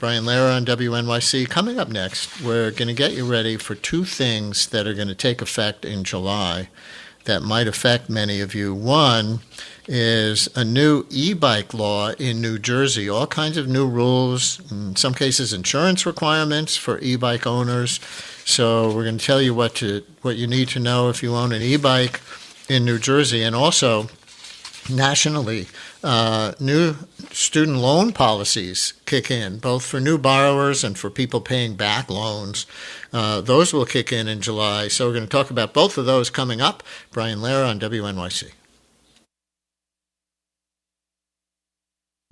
Brian Lehrer on WNYC. Coming up next, we're going to get you ready for two things that are going to take effect in July that might affect many of you. One is a new e-bike law in New Jersey, all kinds of new rules, in some cases insurance requirements for e-bike owners. So we're going to tell you what you need to know if you own an e-bike in New Jersey. And also, nationally, new student loan policies kick in, both for new borrowers and for people paying back loans. Those will kick in July. So we're going to talk about both of those coming up. Brian Lehrer on WNYC.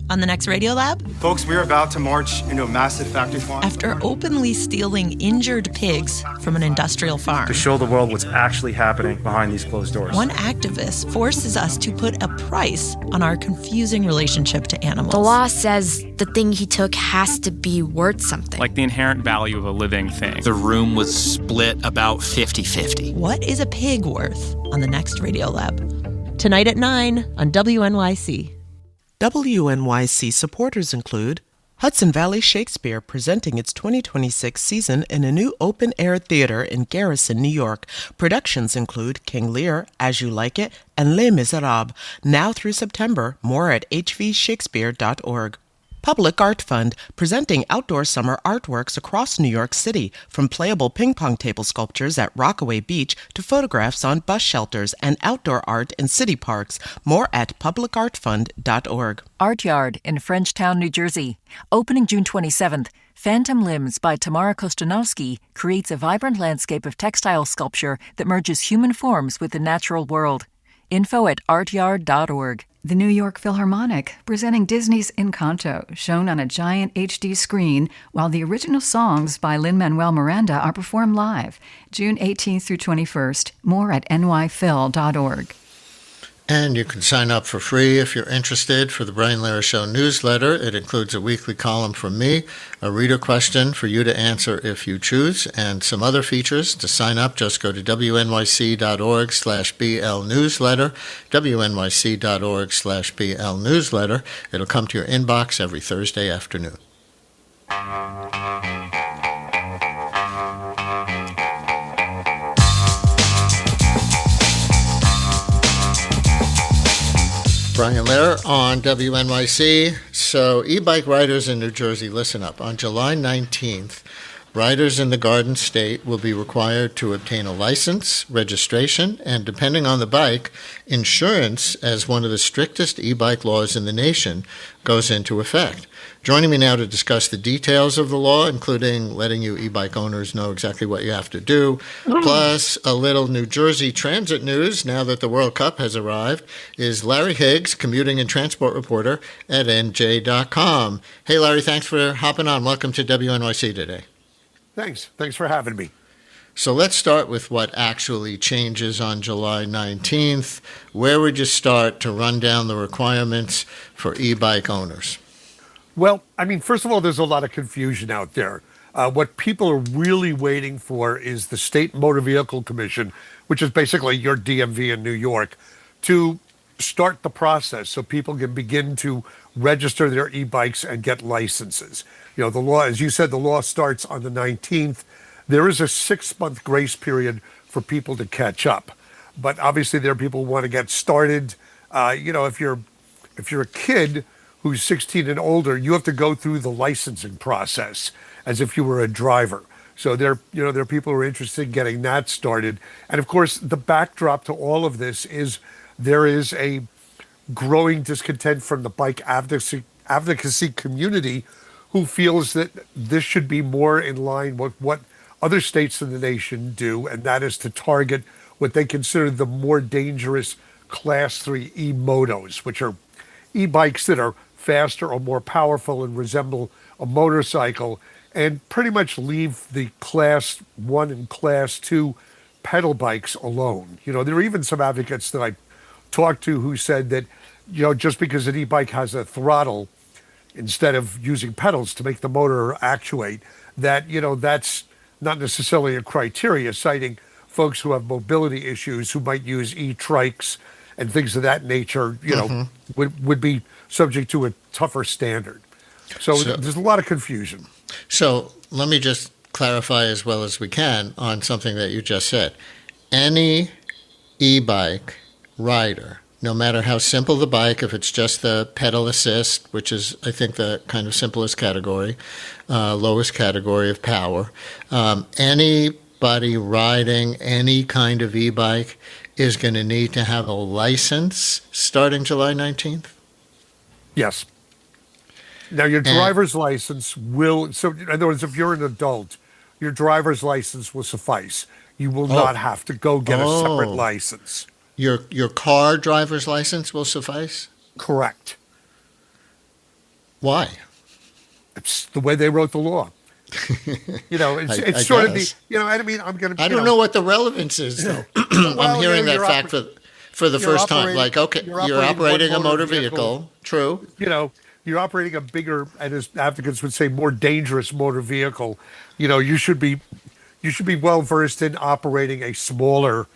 On the next Radio Lab? Folks, we're about to march into a massive factory farm. After openly stealing injured pigs from an industrial farm. To show the world what's actually happening behind these closed doors. One activist forces us to put a price on our confusing relationship to animals. The law says the thing he took has to be worth something. Like the inherent value of a living thing. The room was split about 50-50. What is a pig worth on the next Radio Lab? Tonight at 9 on WNYC. WNYC supporters include Hudson Valley Shakespeare presenting its 2026 season in a new open-air theater in Garrison, New York. Productions include King Lear, As You Like It, and Les Miserables, now through September. More at hvshakespeare.org. Public Art Fund, presenting outdoor summer artworks across New York City, from playable ping pong table sculptures at Rockaway Beach to photographs on bus shelters and outdoor art in city parks. More at publicartfund.org. Art Yard in Frenchtown, New Jersey. Opening June 27th, Phantom Limbs by Tamara Kostanovsky creates a vibrant landscape of textile sculpture that merges human forms with the natural world. Info at artyard.org. The New York Philharmonic, presenting Disney's Encanto, shown on a giant HD screen, while the original songs by Lin-Manuel Miranda are performed live, June 18th through 21st. More at nyphil.org. And you can sign up for free if you're interested for the Brian Lehrer Show newsletter. It includes a weekly column from me, a reader question for you to answer if you choose, and some other features. To sign up, just go to wnyc.org/BL newsletter, wnyc.org/BL newsletter. It'll come to your inbox every Thursday afternoon. Brian Lehrer on WNYC. So, e-bike riders in New Jersey, listen up. On July 19th, riders in the Garden State will be required to obtain a license, registration, and, depending on the bike, insurance, as one of the strictest e-bike laws in the nation goes into effect. Joining me now to discuss the details of the law, including letting you e-bike owners know exactly what you have to do, plus a little New Jersey transit news now that the World Cup has arrived, is Larry Higgs, commuting and transport reporter at NJ.com. Hey, Larry, thanks for hopping on. Welcome to WNYC today. Thanks for having me. So let's start with what actually changes on July 19th. Where would you start to run down the requirements for e-bike owners? Well, I mean, first of all, there's a lot of confusion out there. What people are really waiting for is the State Motor Vehicle Commission, which is basically your DMV in New York, to start the process so people can begin to register their e-bikes and get licenses. You know, the law, as you said, the law starts on the 19th. There is a 6-month grace period for people to catch up. But obviously there are people who want to get started. If you're a kid who's 16 and older, you have to go through the licensing process as if you were a driver. So there are people who are interested in getting that started. And of course, the backdrop to all of this is there is a growing discontent from the bike advocacy community, who feels that this should be more in line with what other states in the nation do, and that is to target what they consider the more dangerous Class 3 e-motos, which are e-bikes that are faster or more powerful and resemble a motorcycle, and pretty much leave the Class 1 and Class 2 pedal bikes alone. You know, there are even some advocates that I talked to who said that, just because an e-bike has a throttle instead of using pedals to make the motor actuate, that, that's not necessarily a criteria, citing folks who have mobility issues who might use e-trikes and things of that nature, would be subject to a tougher standard. So there's a lot of confusion. So let me just clarify as well as we can on something that you just said. Any e-bike rider, no matter how simple the bike, if it's just the pedal assist, which is, I think, the kind of simplest category, lowest category of power, anybody riding any kind of e-bike is going to need to have a license starting July 19th? Yes. Now, your driver's license will, so in other words, if you're an adult, your driver's license will suffice. You will not have to go get a separate license. Your car driver's license will suffice? Correct. Why? It's the way they wrote the law. It's sort of the, I mean, I'm going to. I don't know what the relevance is, though. I'm hearing that fact for the first time. Like, okay, you're operating a motor vehicle. True. You're operating a bigger, and as advocates would say, more dangerous motor vehicle. You should be well versed in operating a smaller,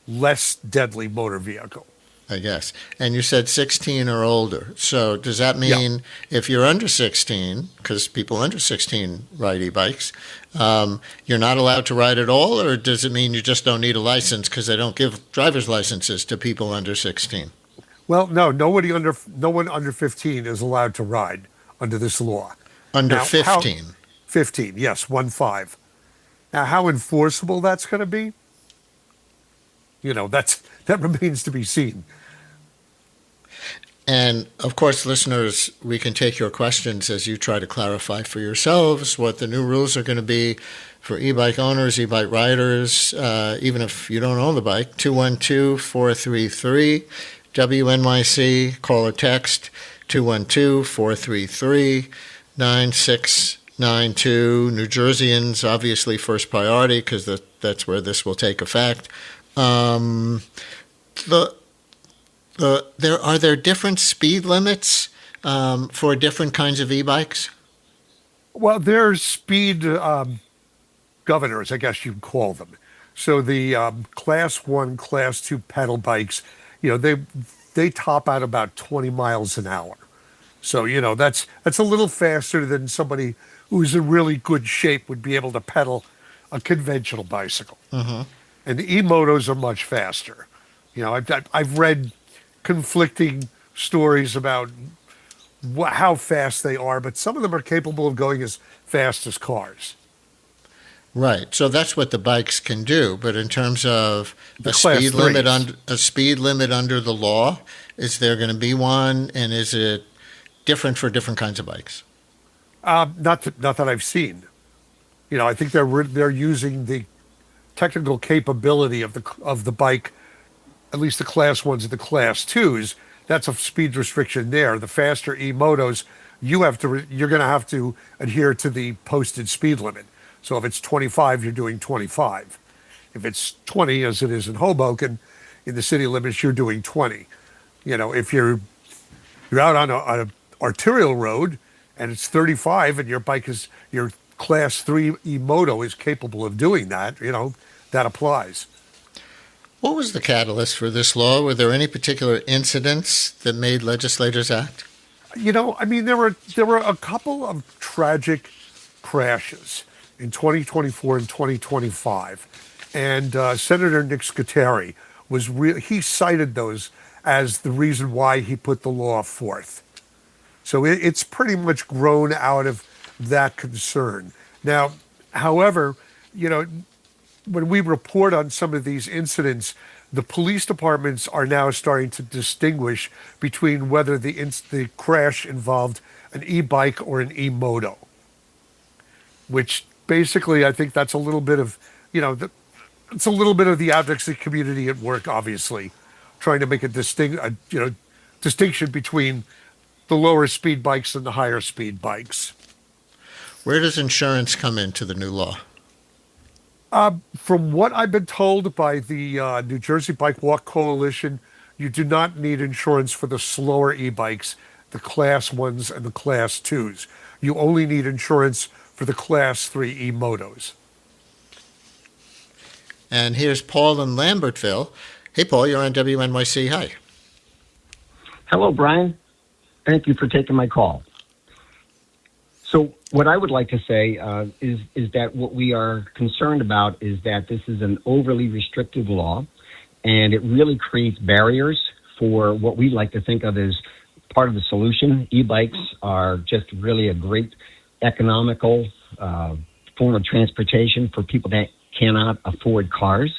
less deadly motor vehicle. I guess. And you said 16 or older. So does that mean if you're under 16, because people under 16 ride e-bikes, you're not allowed to ride at all? Or does it mean you just don't need a license because they don't give driver's licenses to people under 16? Well, no one under 15 is allowed to ride under this law. Under 15? 15, yes, 1-5. Now, how enforceable that's going to be, that remains to be seen. And, of course, listeners, we can take your questions as you try to clarify for yourselves what the new rules are going to be for e-bike owners, e-bike riders, even if you don't own the bike. 212-433-WNYC. Call or text 212-433-9692. New Jerseyans, obviously, first priority because that's where this will take effect. Are there different speed limits for different kinds of e-bikes? Well, there's speed governors, I guess you'd call them. So the Class 1, Class 2 pedal bikes, they top out about 20 miles an hour. So, that's a little faster than somebody who's in really good shape would be able to pedal a conventional bicycle. Mm-hmm. And the e-motos are much faster. I've read conflicting stories about how fast they are, but some of them are capable of going as fast as cars. Right. So that's what the bikes can do. But in terms of a speed limit under the law, is there going to be one, and is it different for different kinds of bikes? Not that I've seen. I think they're using the technical capability of the bike, at least the Class 1s and the Class 2s. That's a speed restriction there. The faster e-motos, you're going to have to adhere to the posted speed limit. So if it's 25, you're doing 25. If it's 20, as it is in Hoboken, in the city limits, you're doing 20. If you're out on an arterial road and it's 35 and your Class 3 e-moto is capable of doing that, that applies. What was the catalyst for this law? Were there any particular incidents that made legislators act? There were a couple of tragic crashes in 2024 and 2025, and Senator Nick Scuteri he cited those as the reason why he put the law forth. So it's pretty much grown out of that concern. Now, however, when we report on some of these incidents, the police departments are now starting to distinguish between whether the crash involved an e-bike or an e-moto, which basically I think that's a little bit of, it's a little bit of the advocacy community at work, obviously, trying to make a distinction between the lower speed bikes and the higher speed bikes. Where does insurance come into the new law? From what I've been told by the New Jersey Bike Walk Coalition, you do not need insurance for the slower e-bikes, the Class 1s and the Class 2s. You only need insurance for the Class 3 e-motos. And here's Paul in Lambertville. Hey, Paul, you're on WNYC. Hi. Hello, Brian. Thank you for taking my call. So what I would like to say is that what we are concerned about is that this is an overly restrictive law, and it really creates barriers for what we like to think of as part of the solution. E-bikes are just really a great economical form of transportation for people that cannot afford cars,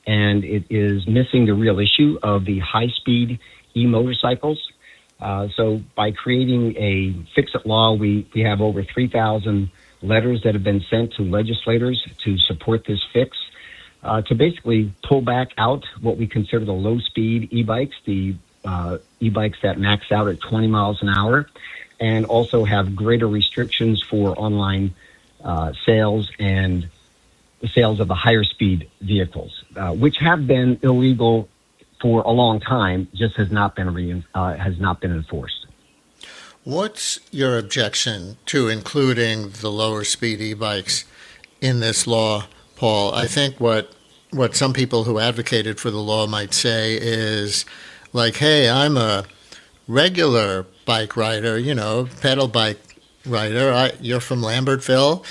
and it is missing the real issue of the high-speed e-motorcycles. So by creating a fix-it law, we have over 3,000 letters that have been sent to legislators to support this fix, to basically pull back out what we consider the low-speed e-bikes, the e-bikes that max out at 20 miles an hour, and also have greater restrictions for online sales and the sales of the higher-speed vehicles, which have been illegal for a long time, just has not been enforced. What's your objection to including the lower speed e-bikes in this law, Paul? I think what some people who advocated for the law might say is like, hey, I'm a regular bike rider, pedal bike rider. You're from Lambertville.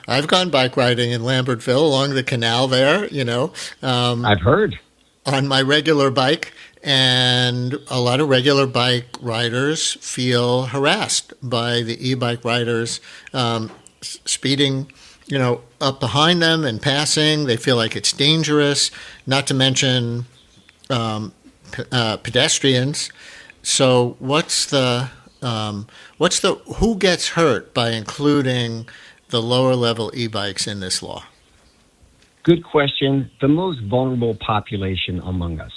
I've gone bike riding in Lambertville along the canal there, I've heard. On my regular bike, and a lot of regular bike riders feel harassed by the e-bike riders speeding, up behind them and passing. They feel like it's dangerous, not to mention pedestrians. So who gets hurt by including the lower level e-bikes in this law? Good question. The most vulnerable population among us.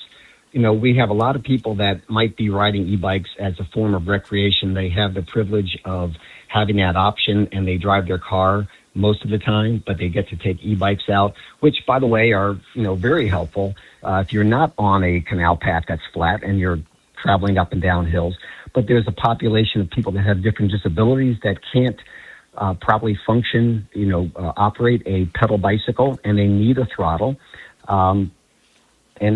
We have a lot of people that might be riding e-bikes as a form of recreation. They have the privilege of having that option, and they drive their car most of the time, but they get to take e-bikes out, which, by the way, are, very helpful if you're not on a canal path that's flat and you're traveling up and down hills. But there's a population of people that have different disabilities that can't properly function, operate a pedal bicycle, and they need a throttle. And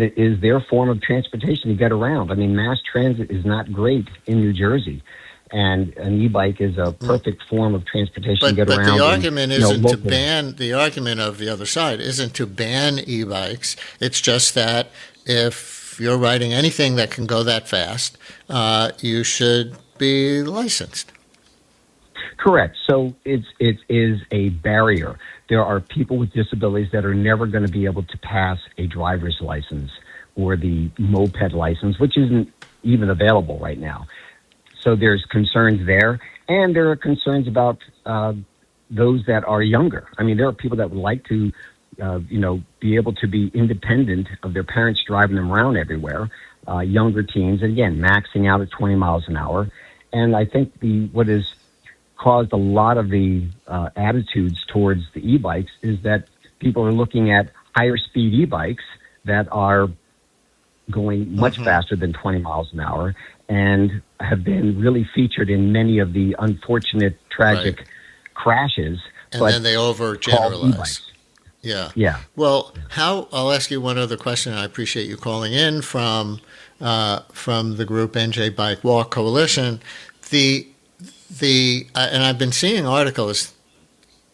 it is their form of transportation to get around. I mean, mass transit is not great in New Jersey, and an e-bike is a perfect form of transportation to get around. But the argument isn't to ban. The argument of the other side isn't to ban e-bikes. It's just that if you're riding anything that can go that fast, you should be licensed. Correct. So it is a barrier. There are people with disabilities that are never going to be able to pass a driver's license or the moped license, which isn't even available right now. So there's concerns there, and there are concerns about those that are younger. I mean, there are people that would like to, be able to be independent of their parents driving them around everywhere. Younger teens, again, maxing out at 20 miles an hour. And I think what has caused a lot of the attitudes towards the e-bikes is that people are looking at higher speed e-bikes that are going much faster than 20 miles an hour and have been really featured in many of the unfortunate, tragic crashes. And then they overgeneralize. Yeah. Well, I'll ask you one other question. I appreciate you calling in from the group NJ Bike Walk Coalition. And I've been seeing articles,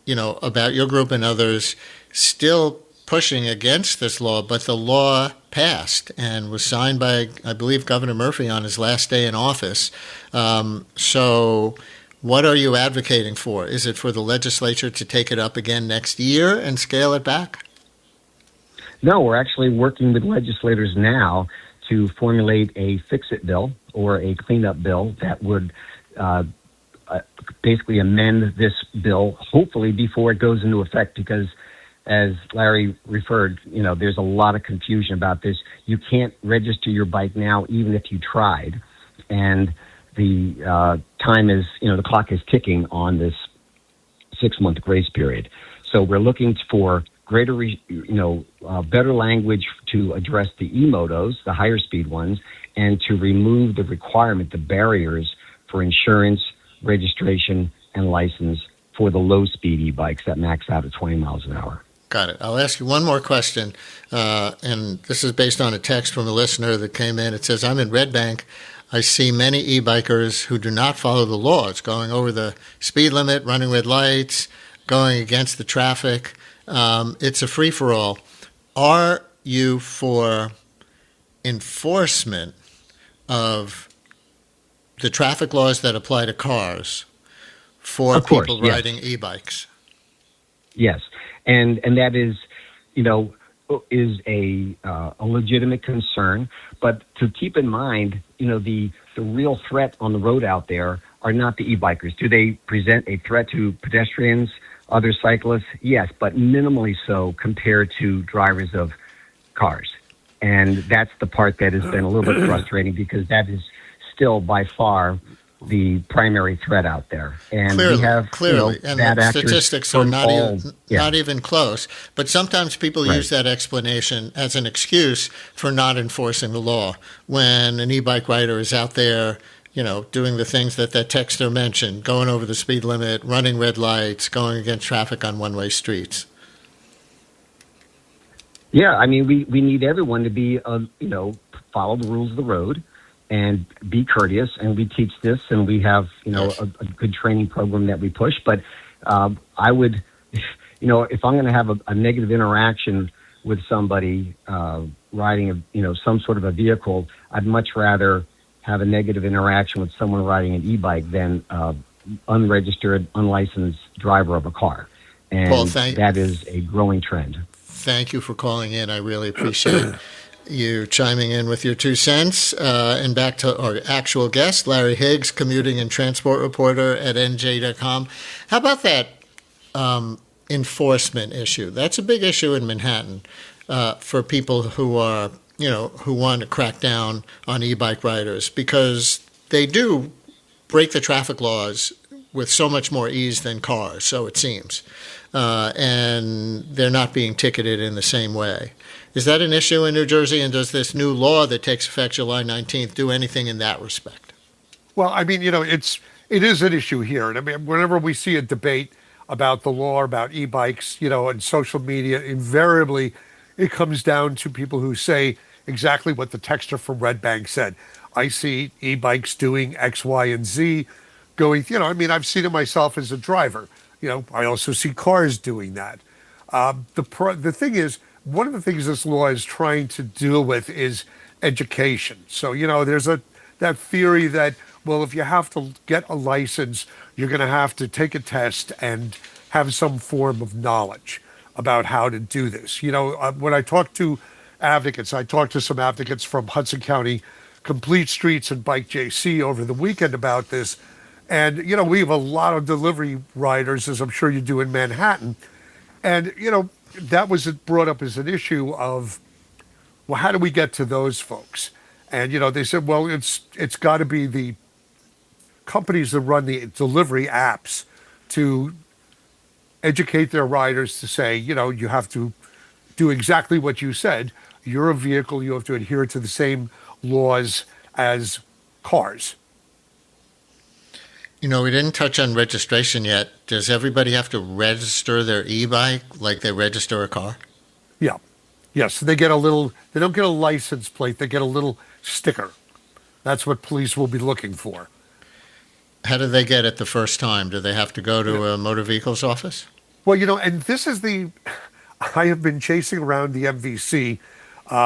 about your group and others still pushing against this law, but the law passed and was signed by, I believe, Governor Murphy on his last day in office. So what are you advocating for? Is it for the legislature to take it up again next year and scale it back? No, we're actually working with legislators now to formulate a fix-it bill or a cleanup bill that would basically amend this bill, hopefully before it goes into effect, because as Larry referred, there's a lot of confusion about this. You can't register your bike now, even if you tried. And the time is, the clock is ticking on this 6-month grace period. So we're looking for greater, better language to address the e-motos, the higher speed ones, and to remove the requirement, the barriers for insurance, registration, and license for the low-speed e-bikes that max out at 20 miles an hour. Got it. I'll ask you one more question, and this is based on a text from a listener that came in. It says, I'm in Red Bank. I see many e-bikers who do not follow the laws, going over the speed limit, running red lights, going against the traffic. It's a free-for-all. Are you for enforcement of the traffic laws that apply to cars for Of course, people yes. riding e-bikes? Yes, and that is, is a legitimate concern. But to keep in mind, the real threat on the road out there are not the e-bikers. Do they present a threat to pedestrians, other cyclists? Yes, but minimally so compared to drivers of cars. And that's the part that has been a little bit frustrating, because that is still by far the primary threat out there. And Clearly, we have and bad the actors statistics are from not all- even yeah. not even close. But sometimes people Right. use that explanation as an excuse for not enforcing the law. When an e-bike rider is out there, doing the things that texter mentioned, going over the speed limit, running red lights, going against traffic on one-way streets. Yeah, I mean, we need everyone to be, follow the rules of the road and be courteous. And we teach this, and we have, a good training program that we push. But I would, if I'm going to have a negative interaction with somebody riding, some sort of a vehicle, I'd much rather have a negative interaction with someone riding an e-bike than unregistered, unlicensed driver of a car. And Paul, that is a growing trend. Thank you for calling in. I really appreciate you chiming in with your 2 cents. And back to our actual guest, Larry Higgs, commuting and transport reporter at NJ.com. How about that enforcement issue? That's a big issue in Manhattan for people who are, who want to crack down on e-bike riders, because they do break the traffic laws with so much more ease than cars, so it seems. And they're not being ticketed in the same way. Is that an issue in New Jersey, and does this new law that takes effect July 19th do anything in that respect? Well, I mean, it is an issue here. And I mean, whenever we see a debate about the law, about e-bikes, and social media, invariably it comes down to people who say exactly what the texter from Red Bank said. I see e-bikes doing X, Y, and Z going, I've seen it myself as a driver. I also see cars doing that. The thing is, one of the things this law is trying to deal with is education. So, there's that theory that, well, if you have to get a license, you're going to have to take a test and have some form of knowledge about how to do this. When I talk to advocates, I talked to some advocates from Hudson County Complete Streets and Bike JC over the weekend about this. And, we have a lot of delivery riders, as I'm sure you do in Manhattan. And, that was brought up as an issue of, well, how do we get to those folks? And, they said, well, it's got to be the companies that run the delivery apps to educate their riders to say, you have to do exactly what you said. You're a vehicle. You have to adhere to the same laws as cars. We didn't touch on registration yet. Does everybody have to register their e-bike like they register a car? Yeah. Yes. They don't get a license plate. They get a little sticker. That's what police will be looking for. How do they get it the first time? Do they have to go to a motor vehicles office? Well, and this is I have been chasing around the MVC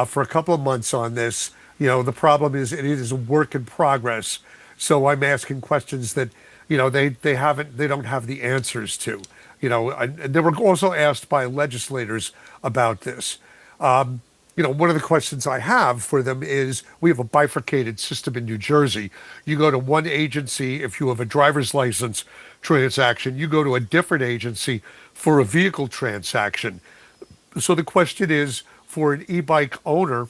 for a couple of months on this. The problem is it is a work in progress. So I'm asking questions that, they don't have the answers to. And they were also asked by legislators about this. One of the questions I have for them is, we have a bifurcated system in New Jersey. You go to one agency if you have a driver's license transaction. You go to a different agency for a vehicle transaction. So the question is, for an e-bike owner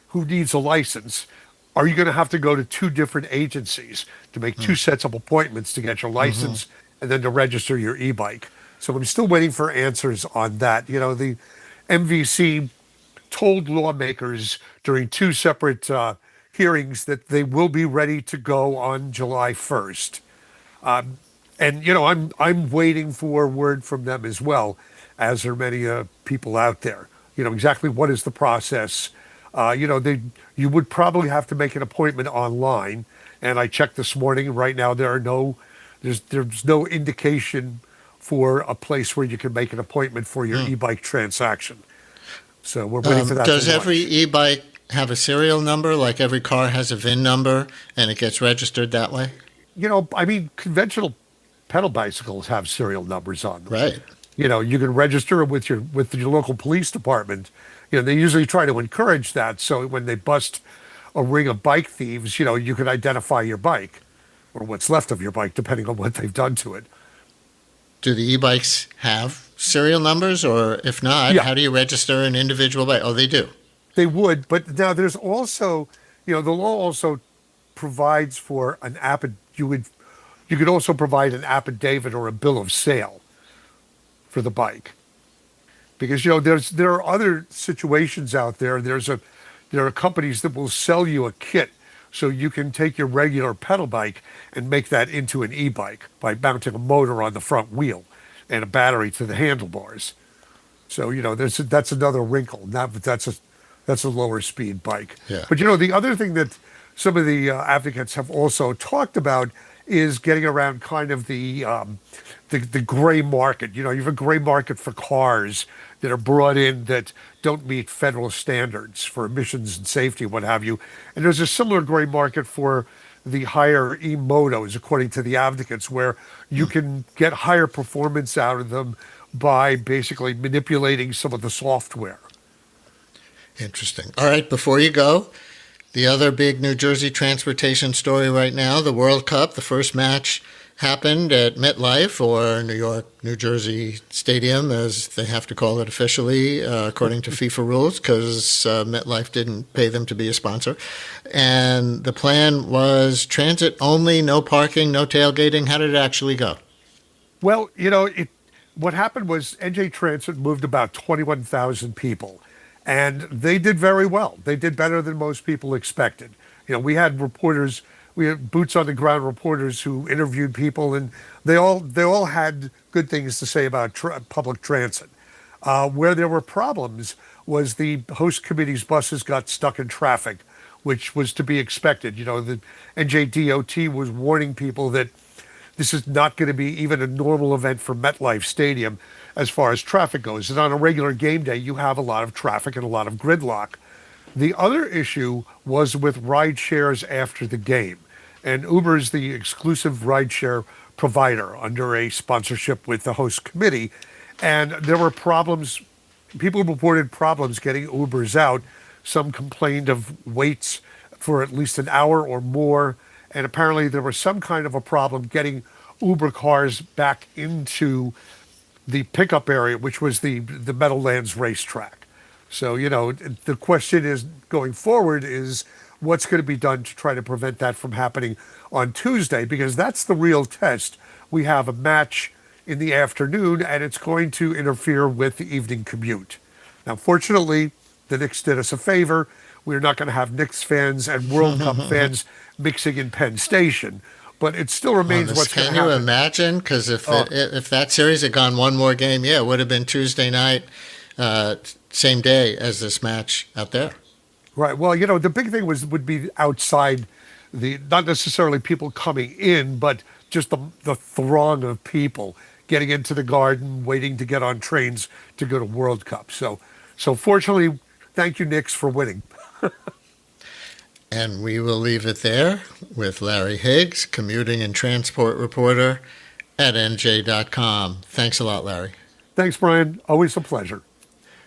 who needs a license, are you going to have to go to 2 different agencies to make 2 sets of appointments to get your license and then to register your e-bike? So I'm still waiting for answers on that. The MVC told lawmakers during 2 separate hearings that they will be ready to go on July 1st. And I'm waiting for word from them as well, as are many people out there. Exactly what is the process You would probably have to make an appointment online. And I checked this morning. Right now, there's no indication for a place where you can make an appointment for your e-bike transaction. So we're waiting for that. Does every e-bike have a serial number, like every car has a VIN number, and it gets registered that way? Conventional pedal bicycles have serial numbers on them. Right. You can register with your local police department. They usually try to encourage that, so when they bust a ring of bike thieves, you can identify your bike or what's left of your bike, depending on what they've done to it. Do the e-bikes have serial numbers, or if not, how do you register an individual bike? Oh, they do. They would, but now there's also, the law also provides for an you could also provide an affidavit or a bill of sale for the bike, because there are other situations out there. There are companies that will sell you a kit so you can take your regular pedal bike and make that into an e-bike by mounting a motor on the front wheel and a battery to the handlebars. So that's another wrinkle. That's a lower speed bike. Yeah. But the other thing that some of the advocates have also talked about is getting around kind of the gray market. You have a gray market for cars that are brought in that don't meet federal standards for emissions and safety, what have you. And there's a similar gray market for the higher e-motos, according to the advocates, where you can get higher performance out of them by basically manipulating some of the software. Interesting. All right, before you go, the other big New Jersey transportation story right now, the World Cup, the first match happened at MetLife, or New Jersey Stadium, as they have to call it officially, according to FIFA rules, because MetLife didn't pay them to be a sponsor. And the plan was transit only, no parking, no tailgating. How did it actually go? Well, what happened was NJ Transit moved about 21,000 people. And they did very well. They did better than most people expected. We had boots on the ground reporters who interviewed people, and they all had good things to say about public transit. Where there were problems was the host committee's buses got stuck in traffic, which was to be expected. The NJDOT was warning people that this is not going to be even a normal event for MetLife Stadium as far as traffic goes. And on a regular game day, you have a lot of traffic and a lot of gridlock. The other issue was with ride shares after the game. And Uber is the exclusive rideshare provider under a sponsorship with the host committee. And there were problems. People reported problems getting Ubers out. Some complained of waits for at least an hour or more. And apparently there was some kind of a problem getting Uber cars back into the pickup area, which was the Meadowlands racetrack. So, the question is going forward is what's going to be done to try to prevent that from happening on Tuesday, because that's the real test. We have a match in the afternoon, and it's going to interfere with the evening commute. Now, fortunately, the Knicks did us a favor. We're not going to have Knicks fans and World Cup fans mixing in Penn Station. But it still remains what's going to happen. Can you imagine? Because if that series had gone one more game, it would have been Tuesday night, same day as this match out there. Right. Well, the big thing would be outside, not necessarily people coming in, but just the throng of people getting into the Garden, waiting to get on trains to go to World Cup. So fortunately, thank you, Knicks, for winning. And we will leave it there with Larry Higgs, commuting and transport reporter at NJ.com. Thanks a lot, Larry. Thanks, Brian. Always a pleasure.